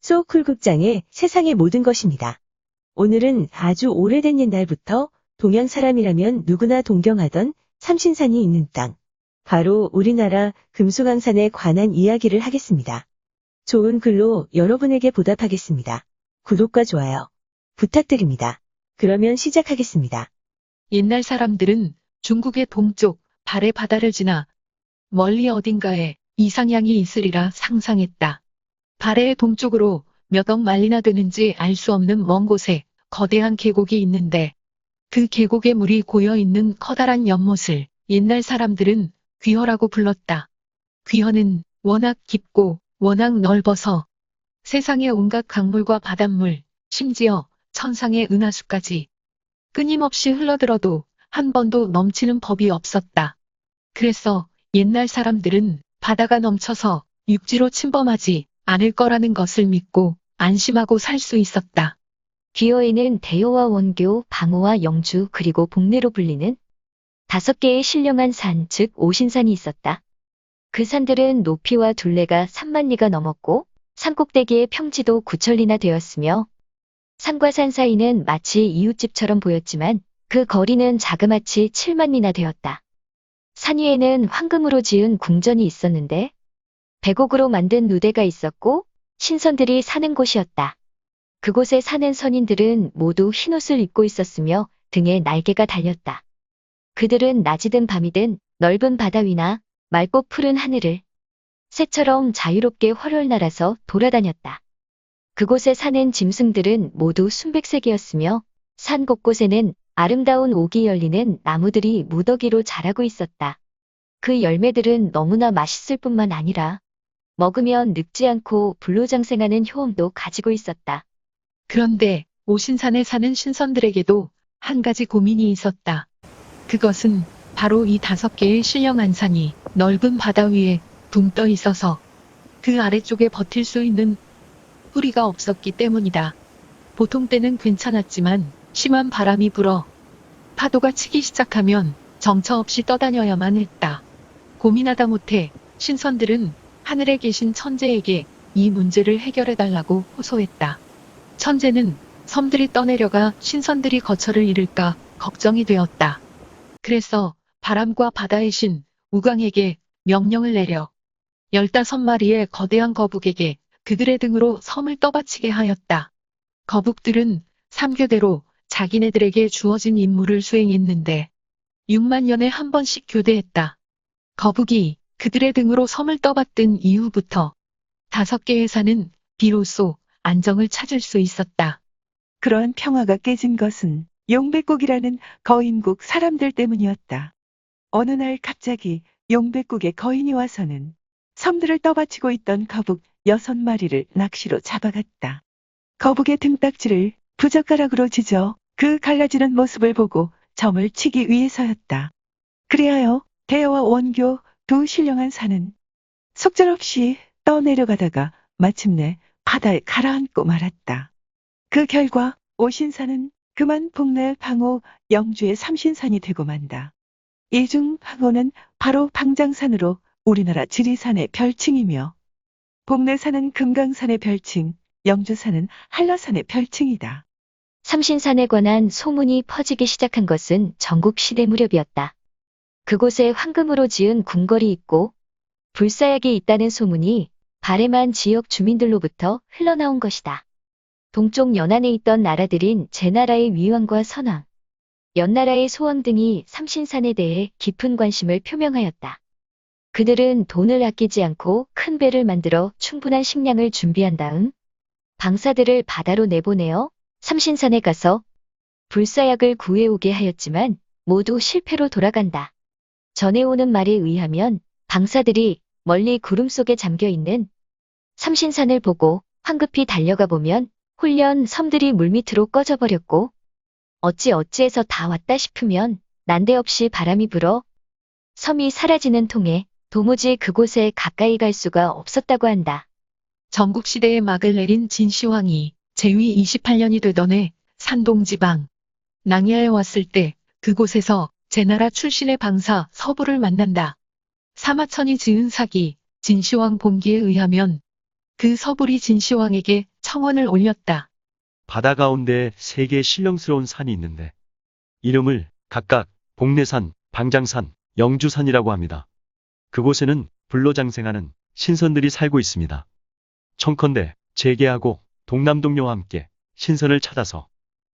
소쿨극장의 세상의 모든 것입니다. 오늘은 아주 오래된 옛날부터 동양 사람이라면 누구나 동경하던 삼신산이 있는 땅, 바로 우리나라 금수강산에 관한 이야기를 하겠습니다. 좋은 글로 여러분에게 보답하겠습니다. 구독과 좋아요 부탁드립니다. 그러면 시작하겠습니다. 옛날 사람들은 중국의 동쪽 발해 바다를 지나 멀리 어딘가에 이상향이 있으리라 상상했다. 발해의 동쪽으로 몇 억 마일이나 되는지 알 수 없는 먼 곳에 거대한 계곡이 있는데 그 계곡에 물이 고여있는 커다란 연못을 옛날 사람들은 귀허라고 불렀다. 귀허는 워낙 깊고 워낙 넓어서 세상의 온갖 강물과 바닷물, 심지어 천상의 은하수까지 끊임없이 흘러들어도 한 번도 넘치는 법이 없었다. 그래서 옛날 사람들은 바다가 넘쳐서 육지로 침범하지 않을 거라는 것을 믿고 안심하고 살 수 있었다. 귀허에는 대여와 원교, 방호와 영주 그리고 복내로 불리는 5개의 신령한 산, 즉 오신산이 있었다. 그 산들은 높이와 둘레가 3만 리가 넘었고 산꼭대기의 평지도 9천리나 되었으며 산과 산 사이는 마치 이웃집처럼 보였지만 그 거리는 자그마치 7만 리나 되었다. 산 위에는 황금으로 지은 궁전이 있었는데 백옥으로 만든 누대가 있었고 신선들이 사는 곳이었다. 그곳에 사는 선인들은 모두 흰옷을 입고 있었으며 등에 날개가 달렸다. 그들은 낮이든 밤이든 넓은 바다 위나 맑고 푸른 하늘을 새처럼 자유롭게 훨훨 날아서 돌아다녔다. 그곳에 사는 짐승들은 모두 순백색이었으며 산 곳곳에는 아름다운 옥이 열리는 나무들이 무더기로 자라고 있었다. 그 열매들은 너무나 맛있을 뿐만 아니라 먹으면 늙지 않고 불로장생하는 효험도 가지고 있었다. 그런데 오신산에 사는 신선들에게도 한 가지 고민이 있었다. 그것은 바로 이 5개의 신령한 산이 넓은 바다 위에 붕 떠 있어서 그 아래쪽에 버틸 수 있는 뿌리가 없었기 때문이다. 보통 때는 괜찮았지만 심한 바람이 불어 파도가 치기 시작하면 정처 없이 떠다녀야만 했다. 고민하다 못해 신선들은 하늘에 계신 천재에게 이 문제를 해결해달라고 호소했다. 천재는 섬들이 떠내려가 신선들이 거처를 잃을까 걱정이 되었다. 그래서 바람과 바다의 신 우광에게 명령을 내려 15마리의 거대한 거북에게 그들의 등으로 섬을 떠받치게 하였다. 거북들은 3교대로 자기네들에게 주어진 임무를 수행했는데 6만 년에 한 번씩 교대했다. 거북이 그들의 등으로 섬을 떠받든 이후부터 5개의 산은 비로소 안정을 찾을 수 있었다. 그러한 평화가 깨진 것은 용백국이라는 거인국 사람들 때문이었다. 어느 날 갑자기 용백국의 거인이 와서는 섬들을 떠받치고 있던 거북 6마리를 낚시로 잡아갔다. 거북의 등딱지를 부젓가락으로 지져 그 갈라지는 모습을 보고 점을 치기 위해서였다. 그리하여 대여와 원교 2 신령한 산은 속절없이 떠내려가다가 마침내 바다에 가라앉고 말았다. 그 결과 오신산은 그만 복내, 방호, 영주의 3신산이 되고 만다. 이 중 방호는 바로 방장산으로 우리나라 지리산의 별칭이며 복내산은 금강산의 별칭, 영주산은 한라산의 별칭이다. 삼신산에 관한 소문이 퍼지기 시작한 것은 전국시대 무렵이었다. 그곳에 황금으로 지은 궁궐이 있고 불사약이 있다는 소문이 발해만 지역 주민들로부터 흘러나온 것이다. 동쪽 연안에 있던 나라들인 제나라의 위왕과 선왕, 연나라의 소왕 등이 삼신산에 대해 깊은 관심을 표명하였다. 그들은 돈을 아끼지 않고 큰 배를 만들어 충분한 식량을 준비한 다음 방사들을 바다로 내보내어 삼신산에 가서 불사약을 구해오게 하였지만 모두 실패로 돌아간다. 전해오는 말에 의하면 방사들이 멀리 구름 속에 잠겨있는 삼신산을 보고 황급히 달려가 보면 홀련 섬들이 물밑으로 꺼져버렸고 어찌어찌해서 다 왔다 싶으면 난데없이 바람이 불어 섬이 사라지는 통에 도무지 그곳에 가까이 갈 수가 없었다고 한다. 전국시대에 막을 내린 진시황이 제위 28년이 되던 해 산동지방 낭야에 왔을 때 그곳에서 제나라 출신의 방사 서부를 만난다. 사마천이 지은 사기 진시황 본기에 의하면 그 서불이 진시황에게 청원을 올렸다. 바다 가운데 세 개의 신령스러운 산이 있는데 이름을 각각 복례산, 방장산, 영주산이라고 합니다. 그곳에는 불로장생하는 신선들이 살고 있습니다. 청컨대 재계하고 동남동료와 함께 신선을 찾아서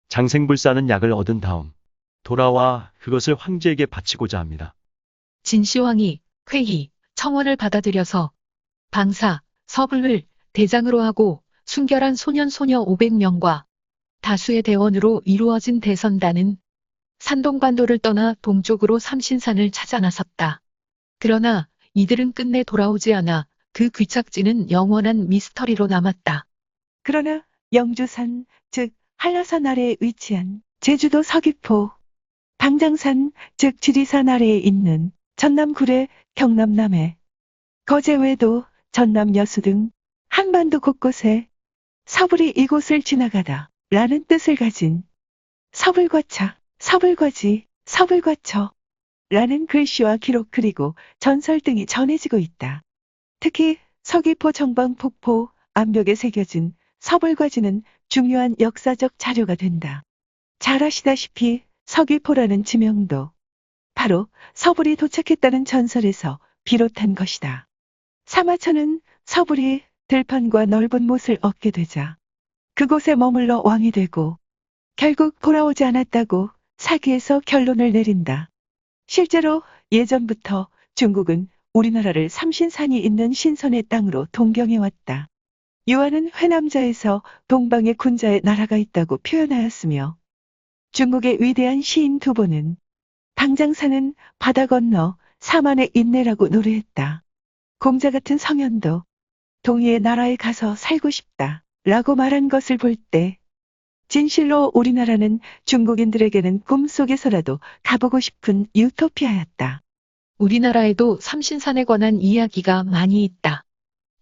장생불사하는 약을 얻은 다음 돌아와 그것을 황제에게 바치고자 합니다. 진시황이 회의, 청원을 받아들여서 방사, 서불을 대장으로 하고 순결한 소년 소녀 500명과 다수의 대원으로 이루어진 대선단은 산동반도를 떠나 동쪽으로 삼신산을 찾아 나섰다. 그러나 이들은 끝내 돌아오지 않아 그 귀착지는 영원한 미스터리로 남았다. 그러나 영주산, 즉 한라산 아래에 위치한 제주도 서귀포, 방장산, 즉 지리산 아래에 있는 전남 구례, 경남 남해, 거제 외도, 전남 여수 등 한반도 곳곳에 서불이 이곳을 지나가다 라는 뜻을 가진 서불과차, 서불과지, 서불과처 라는 글씨와 기록 그리고 전설 등이 전해지고 있다. 특히 서귀포 정방 폭포 암벽에 새겨진 서불과지는 중요한 역사적 자료가 된다. 잘 아시다시피 서귀포라는 지명도 바로 서불이 도착했다는 전설에서 비롯한 것이다. 사마천은 서불이 들판과 넓은 못을 얻게 되자 그곳에 머물러 왕이 되고 결국 돌아오지 않았다고 사기에서 결론을 내린다. 실제로 예전부터 중국은 우리나라를 삼신산이 있는 신선의 땅으로 동경해왔다. 유한은 회남자에서 동방의 군자의 나라가 있다고 표현하였으며 중국의 위대한 시인 두보는 방장산은 바다 건너 사만의 인내라고 노래했다. 공자 같은 성현도 동이의 나라에 가서 살고 싶다 라고 말한 것을 볼 때 진실로 우리나라는 중국인들에게는 꿈속에서라도 가보고 싶은 유토피아였다. 우리나라에도 삼신산에 관한 이야기가 많이 있다.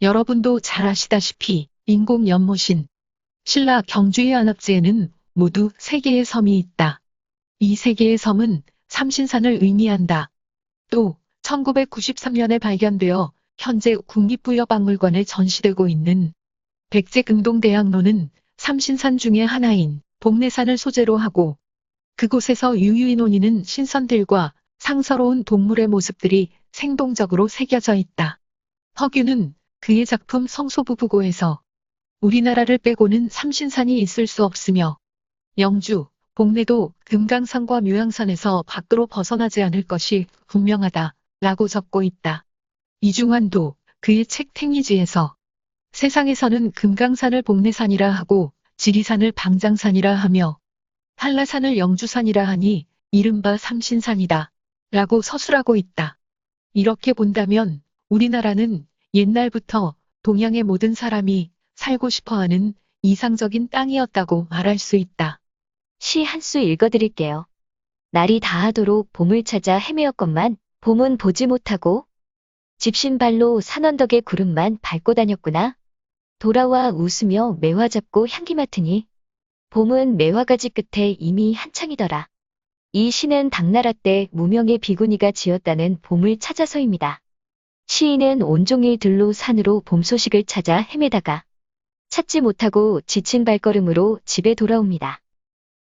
여러분도 잘 아시다시피 인공 연못인 신라 경주의 안압지에는 모두 3개의 섬이 있다. 이 3개의 섬은 삼신산을 의미한다. 또 1993년에 발견되어 현재 국립부여박물관에 전시되고 있는 백제금동대학로는 삼신산 중의 하나인 복례산을 소재로 하고 그곳에서 유유히 논이는 신선들과 상서로운 동물의 모습들이 생동적으로 새겨져 있다. 허균은 그의 작품 성소부부고에서 우리나라를 빼고는 삼신산이 있을 수 없으며 영주, 복례도 금강산과 묘양산에서 밖으로 벗어나지 않을 것이 분명하다 라고 적고 있다. 이중환도 그의 책 탱리지에서 세상에서는 금강산을 복례산이라 하고 지리산을 방장산이라 하며 한라산을 영주산이라 하니 이른바 삼신산이다 라고 서술하고 있다. 이렇게 본다면 우리나라는 옛날부터 동양의 모든 사람이 살고 싶어하는 이상적인 땅이었다고 말할 수 있다. 시 한 수 읽어드릴게요. 날이 다하도록 봄을 찾아 헤매었건만 봄은 보지 못하고 집신발로 산언덕의 구름만 밟고 다녔구나. 돌아와 웃으며 매화 잡고 향기 맡으니 봄은 매화가지 끝에 이미 한창이더라. 이 시는 당나라 때 무명의 비구니가 지었다는 봄을 찾아서입니다. 시인은 온종일 들로 산으로 봄 소식을 찾아 헤매다가 찾지 못하고 지친 발걸음으로 집에 돌아옵니다.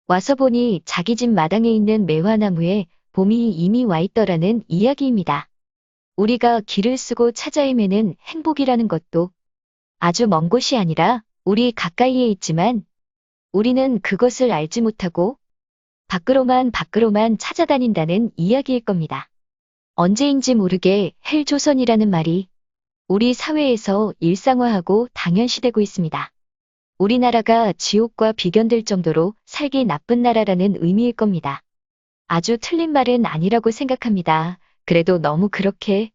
와서 보니 자기 집 마당에 있는 매화나무에 봄이 이미 와 있더라는 이야기입니다. 우리가 길을 쓰고 찾아 헤매는 행복이라는 것도 아주 먼 곳이 아니라 우리 가까이에 있지만 우리는 그것을 알지 못하고 밖으로만 찾아다닌다는 이야기일 겁니다. 언제인지 모르게 헬조선이라는 말이 우리 사회에서 일상화하고 당연시되고 있습니다. 우리나라가 지옥과 비견될 정도로 살기 나쁜 나라라는 의미일 겁니다. 아주 틀린 말은 아니라고 생각합니다. 그래도 너무 그렇게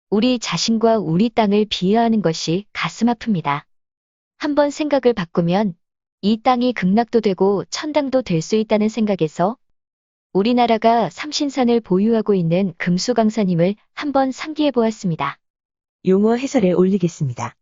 우리 자신과 우리 땅을 비하하는 것이 가슴 아픕니다. 한번 생각을 바꾸면 이 땅이 극락도 되고 천당도 될 수 있다는 생각에서 우리나라가 삼신산을 보유하고 있는 금수강산임을 한번 상기해 보았습니다. 용어 해설에 올리겠습니다.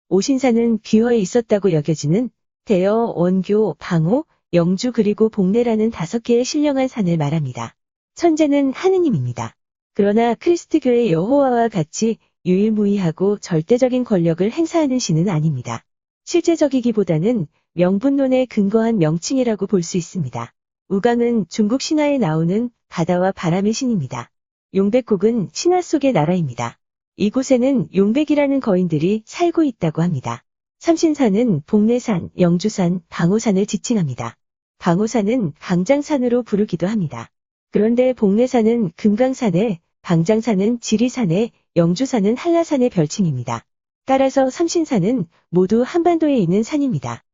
오신산은 비어에 있었다고 여겨지는 대여, 원교, 방호, 영주 그리고 복례라는 5개의 신령한 산을 말합니다. 천재는 하느님입니다. 그러나 크리스트교의 여호와와 같이 유일무이하고 절대적인 권력을 행사하는 신은 아닙니다. 실제적이기보다는 명분론에 근거한 명칭이라고 볼 수 있습니다. 우강은 중국 신화에 나오는 바다와 바람의 신입니다. 용백국은 신화 속의 나라입니다. 이곳에는 용백이라는 거인들이 살고 있다고 합니다. 삼신산은 복례산, 영주산, 방호산을 지칭합니다. 방호산은 방장산으로 부르기도 합니다. 그런데 복례산은 금강산에, 방장산은 지리산에, 영주산은 한라산의 별칭입니다. 따라서 삼신산은 모두 한반도에 있는 산입니다.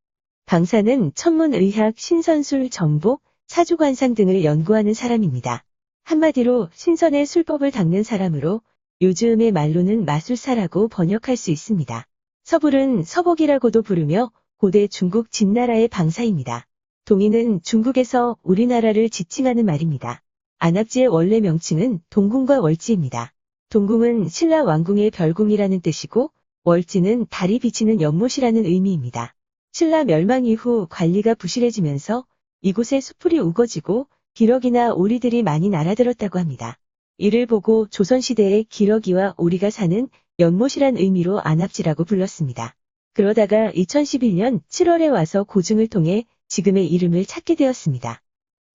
방산은 천문의학, 신선술, 정복, 사주관상 등을 연구하는 사람입니다. 한마디로 신선의 술법을 닦는 사람으로 요즘의 말로는 마술사라고 번역할 수 있습니다. 서불은 서복이라고도 부르며 고대 중국 진나라의 방사입니다. 동인은 중국에서 우리나라를 지칭하는 말입니다. 안압지의 원래 명칭은 동궁과 월지입니다. 동궁은 신라 왕궁의 별궁이라는 뜻이고 월지는 달이 비치는 연못이라는 의미입니다. 신라 멸망 이후 관리가 부실해지면서 이곳에 수풀이 우거지고 기러기나 오리들이 많이 날아들었다고 합니다. 이를 보고 조선시대에 기러기와 오리가 사는 연못이란 의미로 안압지라고 불렀습니다. 그러다가 2011년 7월에 와서 고증을 통해 지금의 이름을 찾게 되었습니다.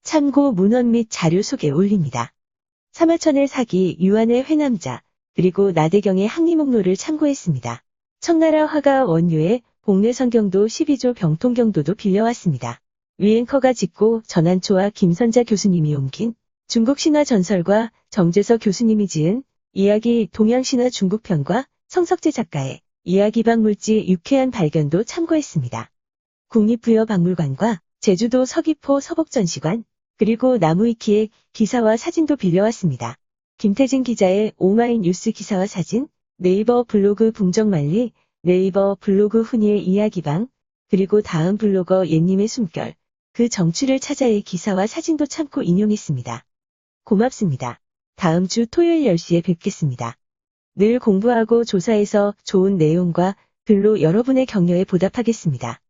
참고 문헌 및 자료 속에 올립니다. 사마천의 사기, 유한의 회남자, 그리고 나대경의 항리목로를 참고했습니다. 청나라 화가 원유의 복례성경도 12조 병통경도도 빌려왔습니다. 위앵커가 짓고 전한초와 김선자 교수님이 옮긴 중국 신화 전설과 정재서 교수님이 지은 이야기 동양신화 중국편과 성석재 작가의 이야기박물지 유쾌한 발견도 참고했습니다. 국립부여박물관과 제주도 서귀포 서복전시관, 그리고 나무위키의 기사와 사진도 빌려왔습니다. 김태진 기자의 오마이뉴스 기사와 사진, 네이버 블로그 붕정만리, 네이버 블로그 훈이의 이야기방, 그리고 다음 블로거 옛님의 숨결, 그 정취를 찾아의 기사와 사진도 참고 인용했습니다. 고맙습니다. 다음 주 토요일 10시에 뵙겠습니다. 늘 공부하고 조사해서 좋은 내용과 글로 여러분의 격려에 보답하겠습니다.